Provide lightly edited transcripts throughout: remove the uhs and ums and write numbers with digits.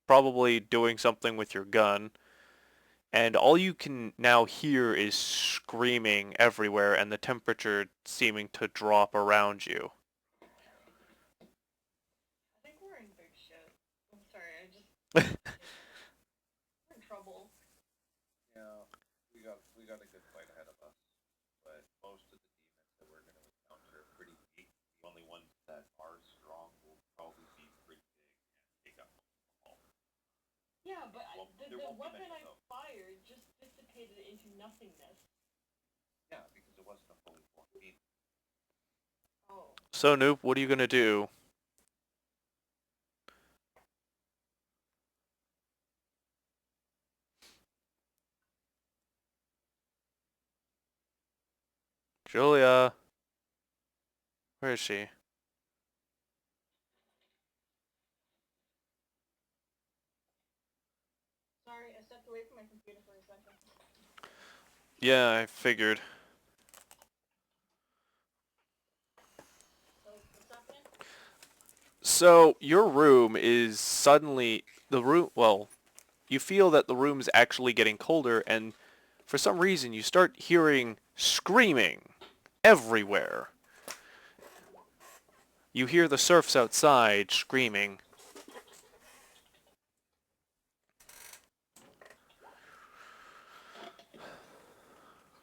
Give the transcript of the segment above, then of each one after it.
probably doing something with your gun, and all you can now hear is screaming everywhere and the temperature seeming to drop around you. I think we're in big shit. I'm sorry, we're in trouble. Yeah, we got a good fight ahead of us, but most of the demons that we're going to encounter are pretty weak. The only ones that are strong will probably be pretty big and take up all. Yeah, but There the won't be weapon many I though. fired just dissipated into nothingness. Yeah, because it wasn't a fully formed demon. Oh. So, Noob, what are you gonna do? Julia, where is she? Sorry, I stepped away from my computer for a second. Yeah, I figured. So, what's happening? So, your room is suddenly the room. Well, you feel that the room is actually getting colder, and for some reason, you start hearing screaming everywhere. You hear the serfs outside screaming.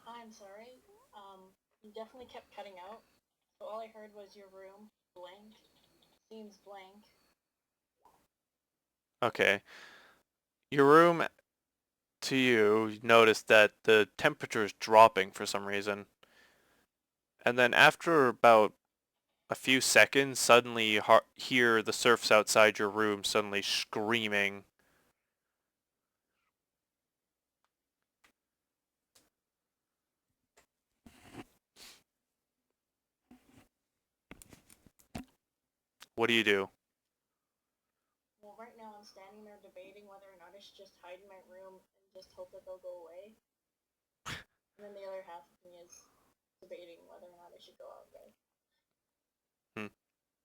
I'm sorry. You definitely kept cutting out. So all I heard was your room blank. Seems blank. Okay. Your room, to you notice that the temperature is dropping for some reason. And then after about a few seconds, suddenly you hear the serfs outside your room suddenly screaming. What do you do? Well, right now I'm standing there debating whether or not I should just hide in my room and just hope that they'll go away. And then the other half of me is debating whether or not I should go out there.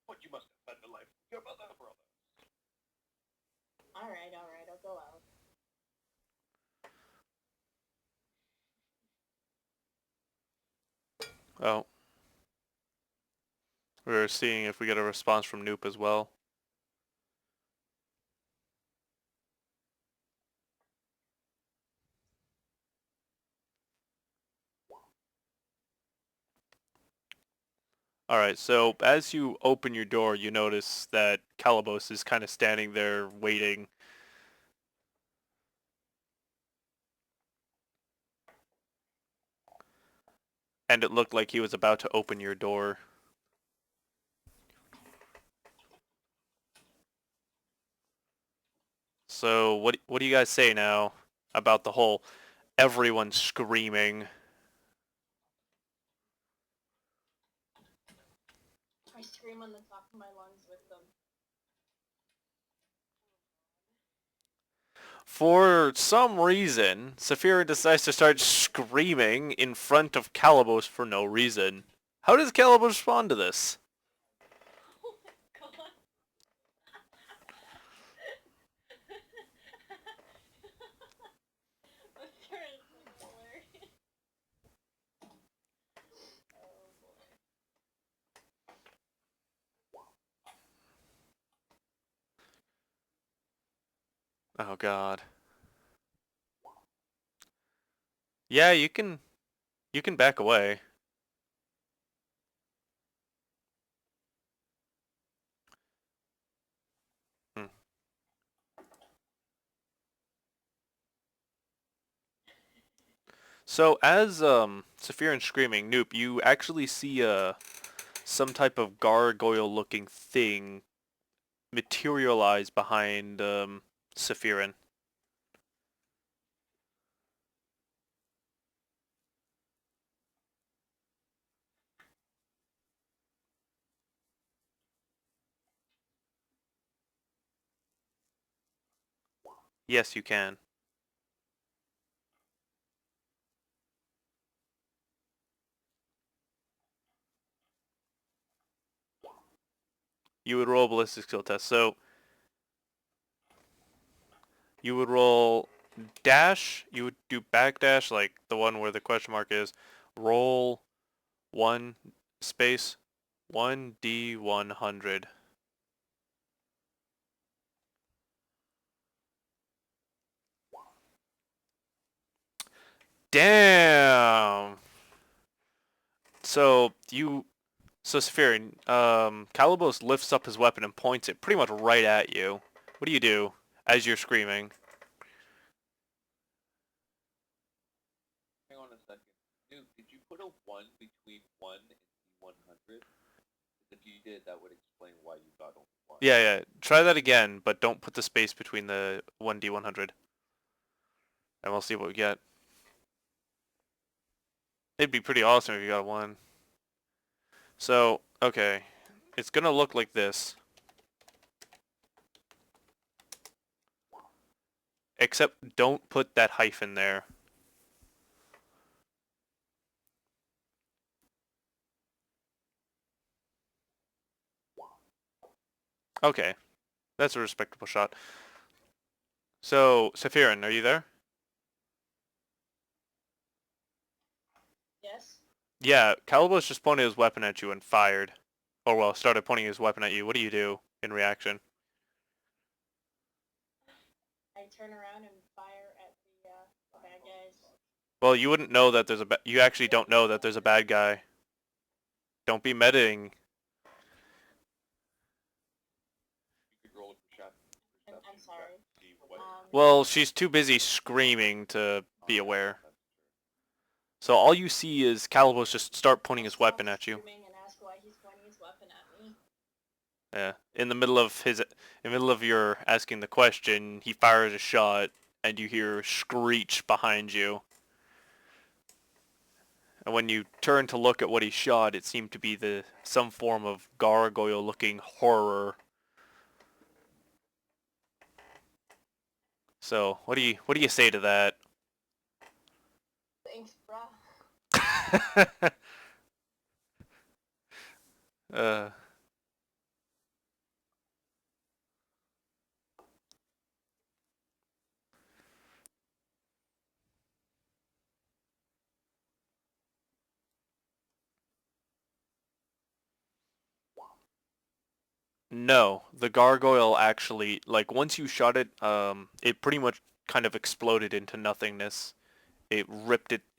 But you must have led the life of your mother, brother. Alright, I'll go out. Oh, we're seeing if we get a response from Noop as well. Alright, so as you open your door, you notice that Calabos is kind of standing there waiting. And it looked like he was about to open your door. So what do you guys say now about the whole everyone screaming? I scream on the top of my lungs with them. For some reason, Saphira decides to start screaming in front of Calabos for no reason. How does Calabos respond to this? Oh my god. I'm sorry, it's so hilarious. Oh boy. Oh god. Yeah, you can back away. Hmm. So as Saphiran's screaming, Noop, you actually see some type of gargoyle looking thing materialize behind Saphiran. Yes, you can. You would roll a ballistic skill test. So You would roll dash. You would do backdash, like the one where the question mark is. Roll 1 space 1d100. Damn. So Saphir, Calibos lifts up his weapon and points it pretty much right at you. What do you do as you're screaming? Hang on a second. Dude, did you put a 1 between 1 and D100? If you did, that would explain why you got only 1. Yeah, yeah. Try that again, but don't put the space between the 1d100. And we'll see what we get. It'd be pretty awesome if you got a 1. So, okay. It's gonna look like this. Except don't put that hyphen there. Okay. That's a respectable shot. So, Sephirin, are you there? Yes? Yeah, Calibos just pointed his weapon at you and fired. Or, well, started pointing his weapon at you. What do you do in reaction? I turn around and fire at the bad guys. Well, you wouldn't know that there's a you actually don't know that there's a bad guy. Don't be medding. You could roll a perception. I'm sorry. See what Well, she's too busy screaming to be aware. So all you see is Calibos just start pointing his weapon at you. Screaming and ask why he's pointing his weapon at me. Yeah. In the middle of your asking the question, he fires a shot, and you hear a screech behind you. And when you turn to look at what he shot, it seemed to be some form of gargoyle-looking horror. So what do you say to that? Thanks, brah. uh. No, the gargoyle actually, like, once you shot it, it pretty much kind of exploded into nothingness. It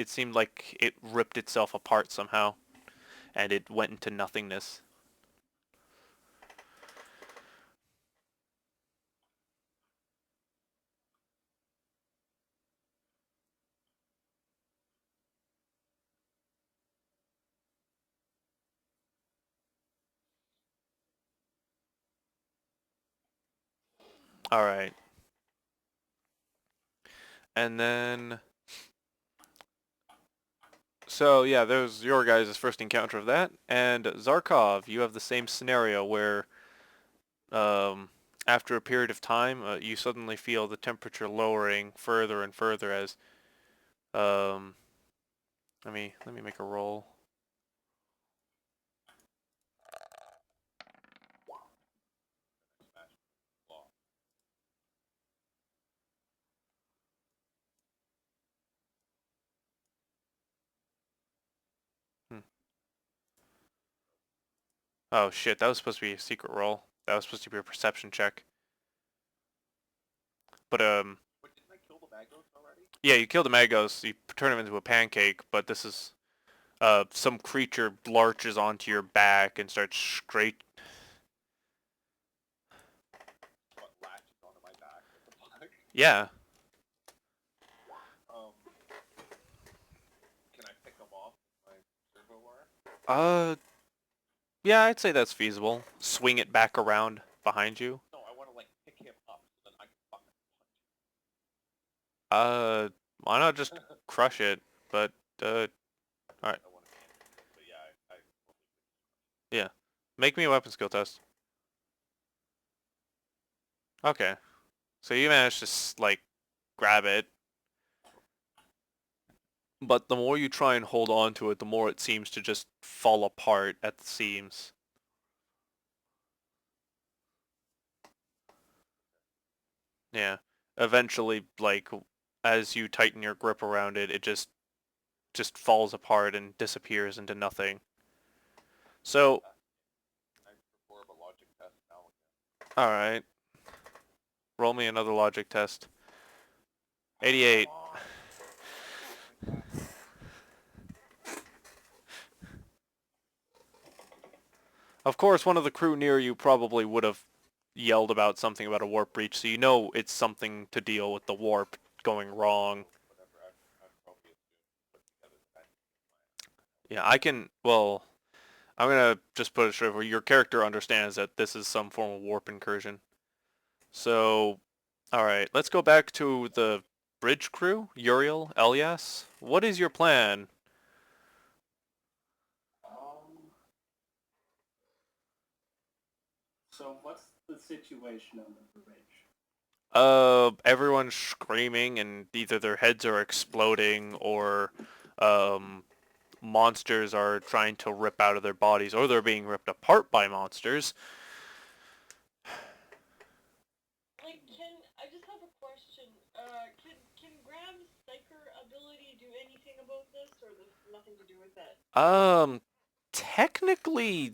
seemed like it ripped itself apart somehow, and it went into nothingness. Alright. And then... So, yeah, there's your guys' first encounter of that. And Zarkov, you have the same scenario where, after a period of time, you suddenly feel the temperature lowering further and further as, um, let me make a roll. Hmm. Oh shit, that was supposed to be a secret roll. That was supposed to be a perception check. But But didn't I kill the Magos already? yeah, you kill the Magos, you turn him into a pancake, but this is some creature larches onto your back and starts What, latches onto my back? What the fuck? Yeah. Can I pick them off with my servo wire? Yeah, I'd say that's feasible. Swing it back around behind you. No, I want to like pick him up so then I can fucking Why not just crush it? But alright. I want to but yeah, I Yeah. Make me a weapon skill test. Okay. So you managed to like grab it. But the more you try and hold on to it, the more it seems to just fall apart at the seams. Yeah. eventually, like, as you tighten your grip around it, it just falls apart and disappears into nothing. So, I perform a logic test now again. all right, roll me another logic test. 88. Come on. Of course, one of the crew near you probably would have yelled about something about a warp breach, so you know it's something to deal with the warp going wrong. Whatever. I'm probably assumed put together the best plan. Yeah, I can. Well, I'm gonna just put it straight where your character understands that this is some form of warp incursion. So, all right, let's go back to the bridge crew. Uriel, Elias, what is your plan? So what's the situation on the bridge? Everyone's screaming and either their heads are exploding or, monsters are trying to rip out of their bodies or they're being ripped apart by monsters. Like, I just have a question. Can Graham's psyker ability do anything about this, or there's nothing to do with that? Technically,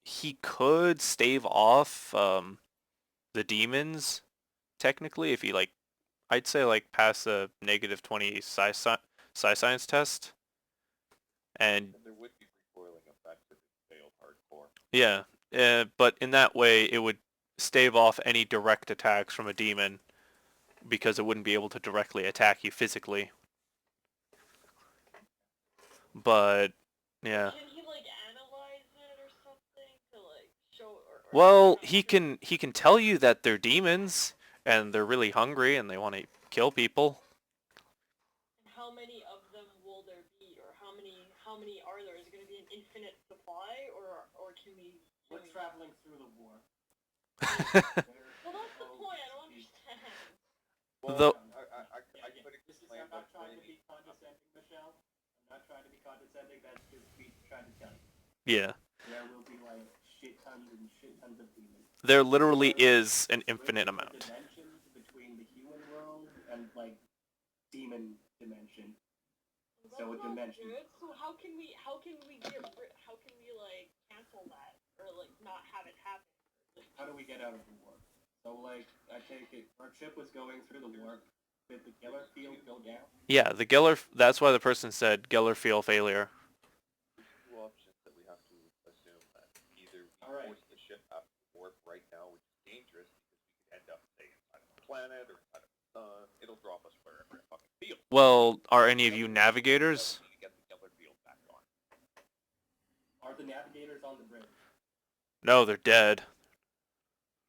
he could stave off, the demons. Technically, if he, like, I'd say, like, pass the -20 science test. And And there would be recoiling effects if it failed hardcore. yeah, but in that way, it would stave off any direct attacks from a demon because it wouldn't be able to directly attack you physically. But yeah. Can he like analyze it or something to like show or Well, not he sure. can tell you that they're demons and they're really hungry and they want to kill people. And how many of them will there be, or how many are there? Is it going to be an infinite supply, or can we? We're traveling through the war. Well, that's the point. I don't understand. Well, The I could explain I'm not what's trying to really... be condescending, Michelle. I'm not trying to be condescending. That's just me trying to tell you. yeah, There will be like shit tons and shit tons of demons. there literally There is an infinite really amount. dimensions between the human world and like demon dimension. That's So a not dimension. good. So how can we like cancel that or like not have it happen? How do we get out of the war? So like I take it our ship was going through the war. Did the Geller field go down? Yeah, the Geller. That's why the person said Geller field failure. There's two options that we have to assume that. Either we Alright. force the ship out of the warp right now, which is dangerous because we could end up, say, inside of a planet or inside of the sun. It'll drop us wherever it fucking feels. Well, are any of you navigators? We need to get the Geller field back on. Are the navigators on the bridge? No, they're dead.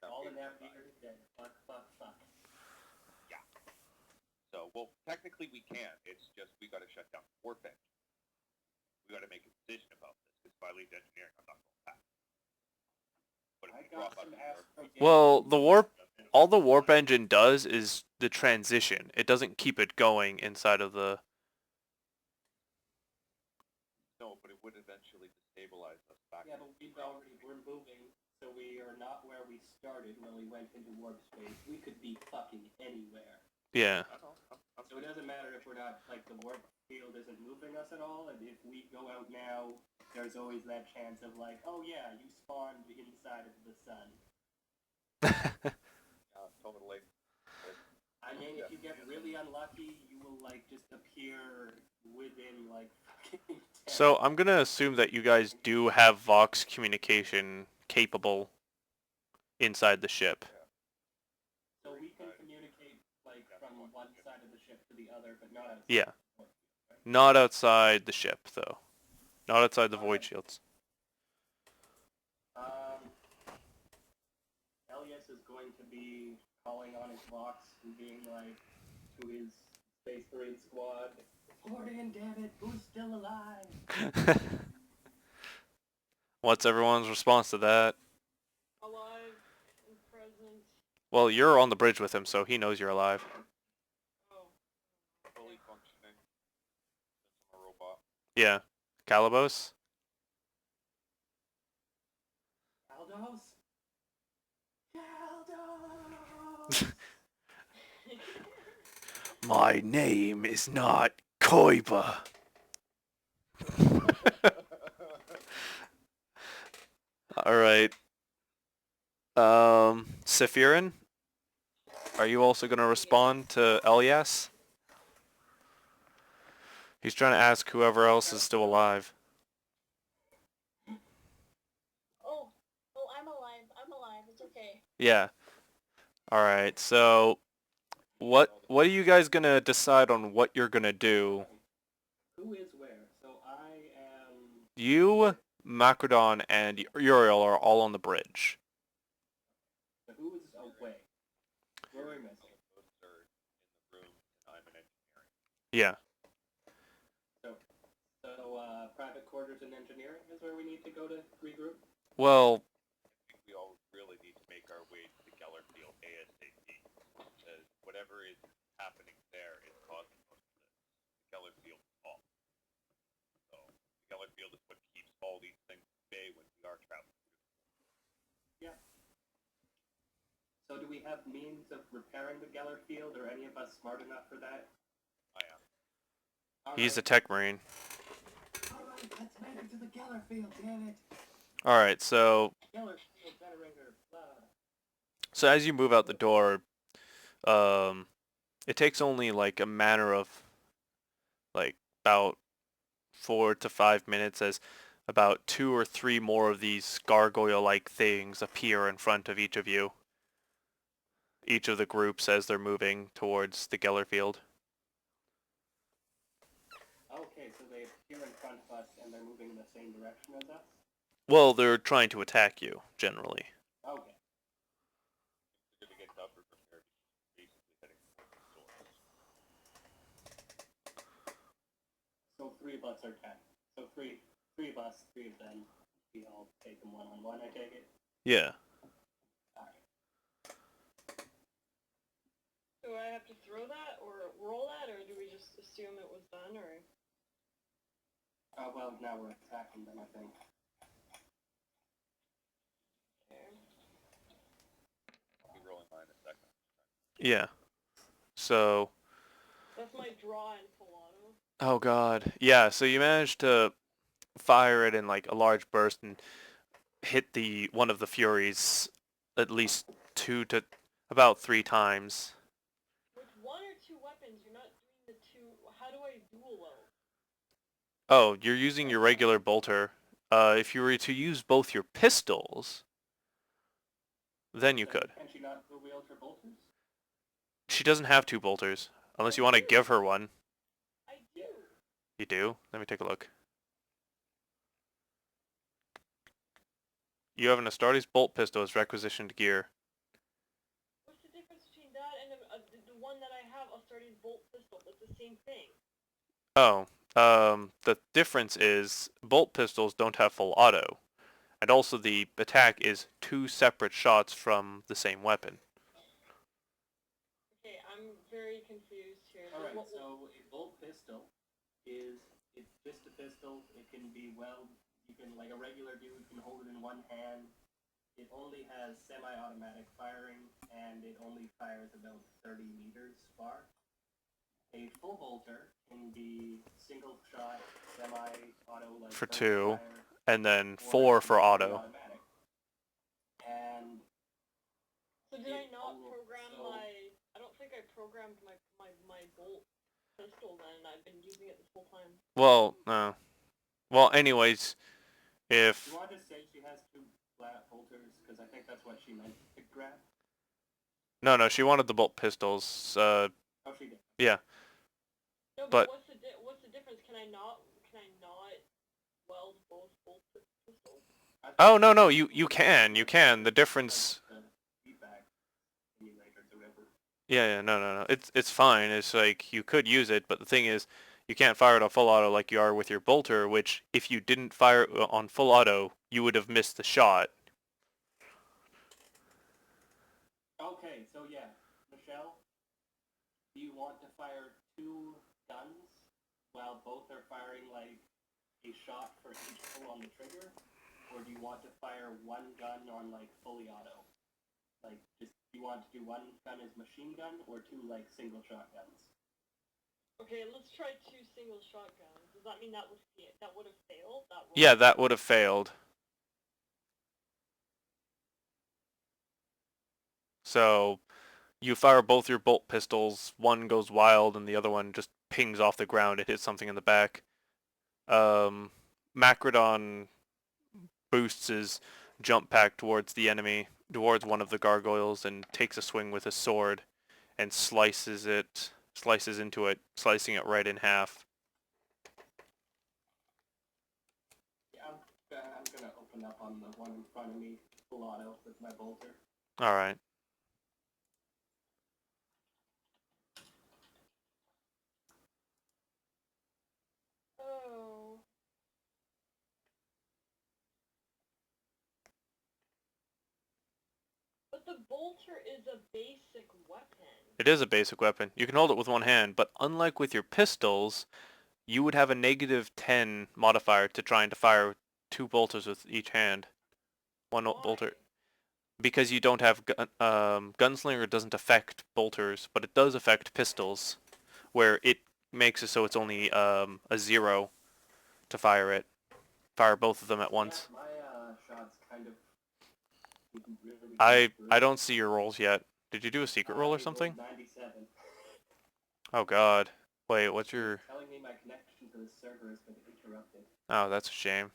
All the navigators are dead. Fuck. Yeah. So, well, technically we can. It's just we gotta shut down the warp engine. We gotta make a decision about this, because if I leave engineering, I'm not going back. But if I we got drop out some of the warp... astro Well, the warp, all the warp engine does is the transition. It doesn't keep it going inside of the... No, but it would eventually destabilize us back. Yeah, but we're moving, so we are not where we started when we went into warp space. We could be fucking anywhere. Yeah. I know. So it doesn't matter if we're not, like, the warp field isn't moving us at all, and if we go out now, there's always that chance of, like, oh yeah, you spawned inside of the sun. Totally. I mean, if you get really unlucky, you will, like, just appear within, like, fucking 10. So I'm gonna assume that you guys do have Vox communication capable inside the ship. So we can communicate, like, from one side of the ship to the other, but not outside. Yeah. the warp field, right? Not outside the ship, though. Not outside the void shields. Elias is going to be calling on his Vox and being like to his Space Marine squad, Florian, damn it, who's still alive? What's everyone's response to that? Alive and present. Well, you're on the bridge with him, so he knows you're alive. Oh. Fully functioning. Since I'm a robot. Yeah. Calibos? Aldos? Aldos! My name is not Koiba. Alright. Sephirin, are you also gonna respond to Elias? He's trying to ask whoever else is still alive. Oh, oh, I'm alive. I'm alive. It's okay. Yeah. Alright, so what are you guys gonna decide on what you're gonna do? Who is where? So I am. You, Macrodon, and Uriel are all on the bridge. Who is away? Where are we missing? Those are in the room, and I'm in engineering. Yeah. So private quarters and engineering is where we need to go to regroup. Well, I think we all really need to make our way to the Geller Field ASAP. Because whatever is happening there is causing most of this. The Geller Field is off. So the Geller Field is what keeps all these things at bay when we are traveling. Yeah. So do we have means of repairing the Geller Field? Are any of us smart enough for that? I am. he's a tech marine. Alright, let's make it to the Geller Field, damn it. Alright, so Geller Field generator, blah. so as you move out the door, it takes only like a matter of like about 4 to 5 minutes as about 2 or 3 more of these gargoyle-like things appear in front of each of you. Each of the groups as they're moving towards the Geller Field. Okay, so they appear in front of us and they're moving in the same direction as us? Well, they're trying to attack you, generally. Okay. We're going to get tougher prepared. Basically heading towards the source. So 3 of us are 10. So three of us, 3 of them. We all take them one-on-one, I take it? Yeah. Alright. Do I have to throw that or roll that, or do we just assume it was done, or? Well, now we're attacking them, I think. Okay. I'll be rolling mine in a second. Yeah. So, That's my draw in full auto. oh god. Yeah, so you managed to fire it in like a large burst and hit the one of the Furies at least 2 to about 3 times. With 1 or 2 weapons, you're not doing the 2. How do I dual load? Oh, you're using your regular bolter. If you were to use both your pistols, then you So could. Can she not wield her bolters? She doesn't have 2 bolters, unless you want to give her one. I do. You do? Let me take a look. You have an Astartes bolt pistol as requisitioned gear. What's the difference between that and the one that I have, Astartes bolt pistol? It's the same thing. Oh, the difference is bolt pistols don't have full auto, and also the attack is 2 separate shots from the same weapon. Okay, I'm very confused here. Alright, so a bolt pistol is, it's just a pistol, it can be you can, like a regular dude can hold it in one hand, it only has semi-automatic firing, and it only fires about 30 meters far. A full bolter can be single shot, semi-auto, like For burst 2, fire, and then or 4 it can for be auto. automatic. And So did I it not al- program so- my... I don't think I programmed my bolt pistol then. I've been using it this whole time. Well, well, anyways, Do if... you want to say she has 2 flat bolters? Because I think that's what she meant to grab. No, she wanted the bolt pistols. Oh, she did. Yeah. No, But- what's the difference? Can I not weld both bolt pistols? Oh, no, you can. The difference... Feedback simulator to whatever. Yeah, no. It's fine. It's like, you could use it, but the thing is, you can't fire it on full auto like you are with your bolter, which, if you didn't fire it on full auto, you would have missed the shot. Okay, so yeah, Michelle, do you want to fire 2 guns while both are firing like a shot for each pull on the trigger? Or do you want to fire 1 gun on like fully auto? Like, just, do you want to do 1 gun as machine gun or 2 like single shot guns? Okay, let's try 2 single shotguns. Does that mean that would have failed that roll? Yeah, that would have failed. So you fire both your bolt pistols. One goes wild, and the other one just pings off the ground. It hits something in the back. Macrodon boosts his jump pack towards the enemy, towards one of the gargoyles, and takes a swing with his sword and slices into it, slicing it right in half. Yeah, I'm gonna open up on the one in front of me, full auto with my bolter. All right. Oh. But the bolter is a basic weapon. It is a basic weapon. You can hold it with one hand, but unlike with your pistols, you would have a -10 modifier to trying to fire 2 bolters with each hand. One Why? bolter. Because you don't have Gunslinger doesn't affect bolters, but it does affect pistols, where it makes it so it's only a 0 to fire it. Fire both of them at once. Yeah, my shots kind of didn't really I go I through. don't see your rolls yet. Did you do a secret roll or I something? rolled 97. Oh God. Wait, what's It's your? telling me my connection to the server has been interrupted. Oh, that's a shame.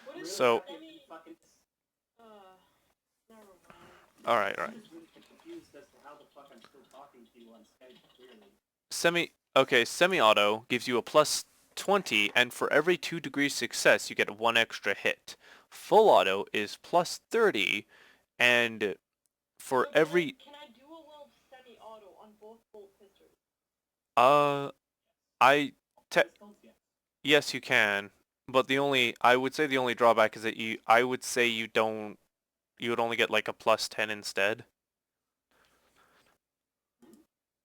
What Really is So- happy if you fucking... never mind. All right. I'm just really confused as to how the fuck I'm still talking to you on Skype clearly. Semi-auto gives you a +20, and for every 2 degrees success, you get 1 extra hit. Full auto is +30, and for So every can I dual wield semi-auto on both bolt pistols? I te- Pistols, yes. yes, you can, but I would say the only drawback is that I would say you would only get like a +10 instead.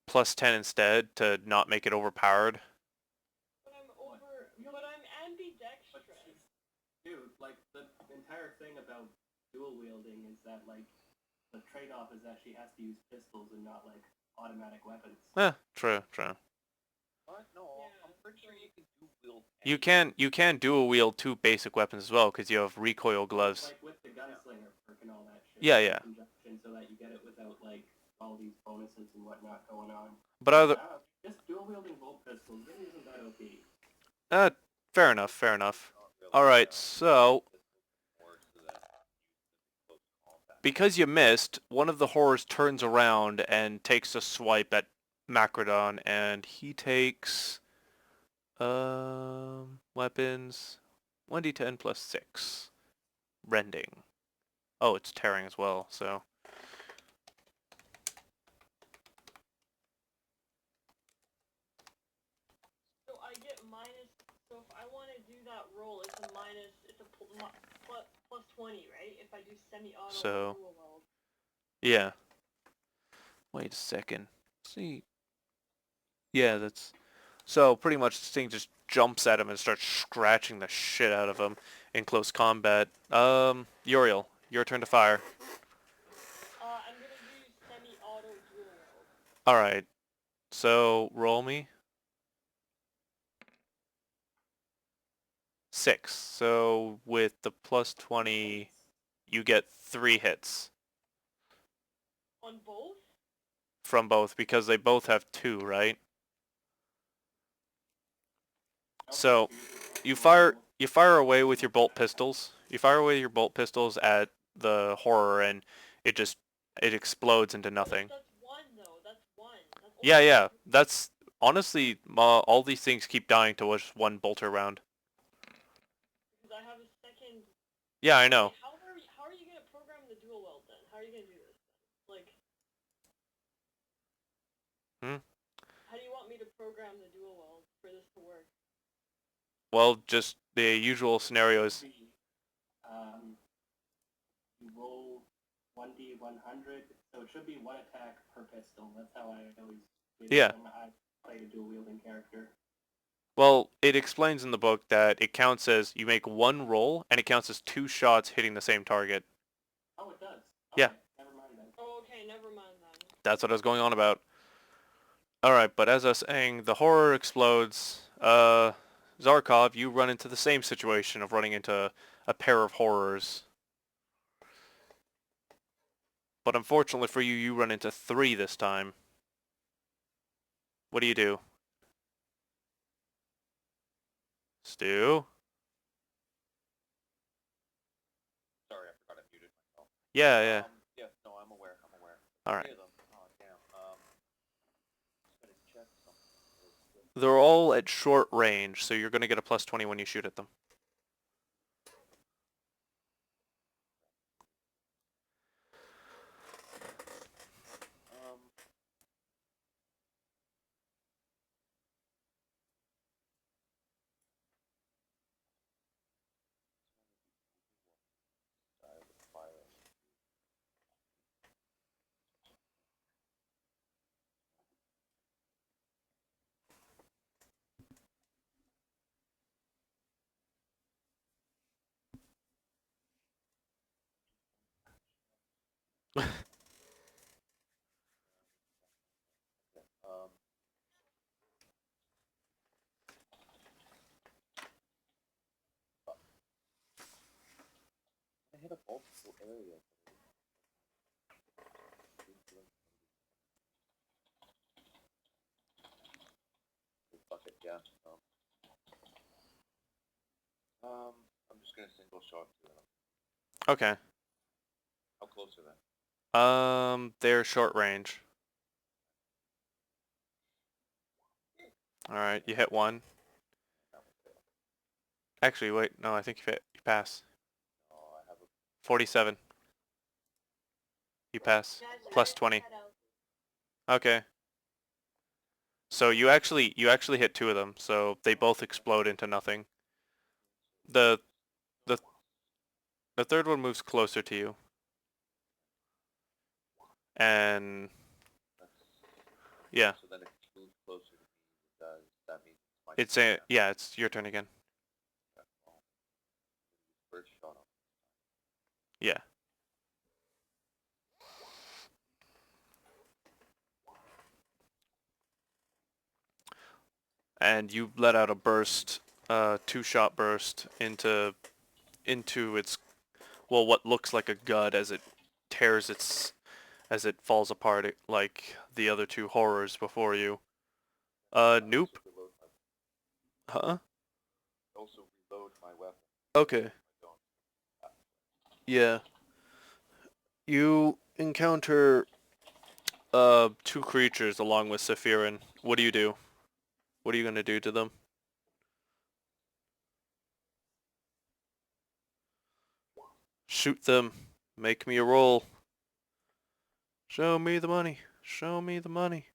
+10 instead to not make it overpowered. But I'm ambidextrous. Dude, like, the entire thing about dual wielding is that, like, the trade-off is that she has to use pistols and not, like, automatic weapons. True. What? No, Yeah, I'm pretty sure you can do wield. You can dual wield 2 basic weapons as well because you have recoil gloves. Like, with the gunslinger perk and all that shit. Yeah. In conjunction so that you get it without, like, all these bonuses and whatnot going on. But other Just dual wielding bolt pistols, really isn't that OP. fair enough. All right, so because you missed, one of the horrors turns around and takes a swipe at Macrodon, and he takes weapons 1d10 plus 6 rending. Oh, it's tearing as well, so So I get minus. So if I want to do that roll, it's a minus. It's a plus 20, right? If I do semi-auto So- or dual wield. yeah. Wait a second. See. Yeah, that's so pretty much this thing just jumps at him and starts scratching the shit out of him in close combat. Uriel, your turn to fire. I'm gonna do semi-auto dual wield. All right. So roll me 6. So with the +20, you get 3 hits On both? from both because they both have 2, right? So you fire away with your bolt pistols. You fire away your bolt pistols at the horror, and it explodes into nothing. That's one though. That's one. That's Yeah. one. That's honestly all these things keep dying to just one bolter round. Because I have a second. Yeah, I know. Wait, how are you gonna program the dual wield then? How are you gonna do this? Like. How do you want me to program the dual wield for this to work? Well, just the usual scenarios. You roll 1d100, so it should be 1 attack per pistol. That's how I always did Yeah. it when I played a dual wielding character. Well, it explains in the book that it counts as you make 1 roll, and it counts as 2 shots hitting the same target. Oh, it does. Yeah. Okay, never mind then. Oh, okay, never mind then. That's what I was going on about. Alright, but as I was saying, the horror explodes. Zarkov, you run into the same situation of running into a pair of horrors. But unfortunately for you, you run into 3 this time. What do you do? Stu? Sorry, I forgot I muted myself. Yeah, yeah. Yeah, no, I'm aware. Alright. 3 of them. Oh, damn. Just gotta check something real quick. They're all at short range, so you're gonna get a +20 when you shoot at them. I have a fire. Okay, I hit a multiple area. Fuck it, yeah. I'm just gonna single shot to them. Okay. How close are they? They're short range. Alright, you hit 1. That will fail. Actually, wait, no, I think you pass. Oh, I have a 47. You pass. Guys, +20. head out. Okay. So you actually hit 2 of them, so they both explode into nothing. The the the third one moves closer to you. And that's yeah, so then if it moves closer to me, that means it's my it's turn. it's your turn again. Okay, well, first shot on. Yeah. And you let out a burst, 2-shot burst into its, well, what looks like a gut as it tears as it falls apart like the other 2 horrors before you. Nope. Also reload my, Huh? also reload my weapon. Okay. I don't. Yeah. You encounter 2 creatures along with Sephirin. What do you do? What are you gonna do to them? Shoot them. Make me a roll. Show me the money. Show me the money.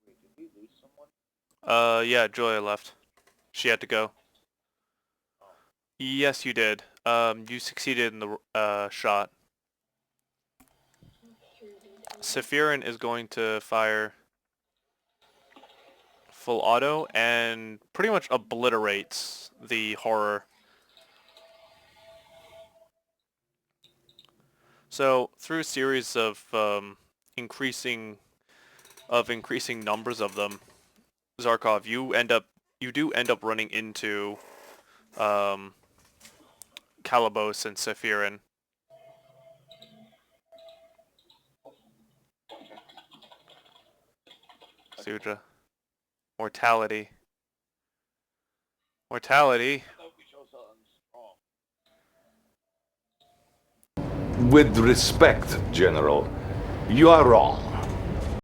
Wait, did we lose someone? Yeah, Joya left. She had to go. Oh, Yes, you did. You succeeded in the shot. Sephirin is going to fire full auto and pretty much obliterates the horror. So through a series of increasing numbers of them, Zarkov, you do end up running into um, Calabos and Sephirin. Sudra. Mortality. Mortality. I thought we chose something strong. With respect, General, you are wrong.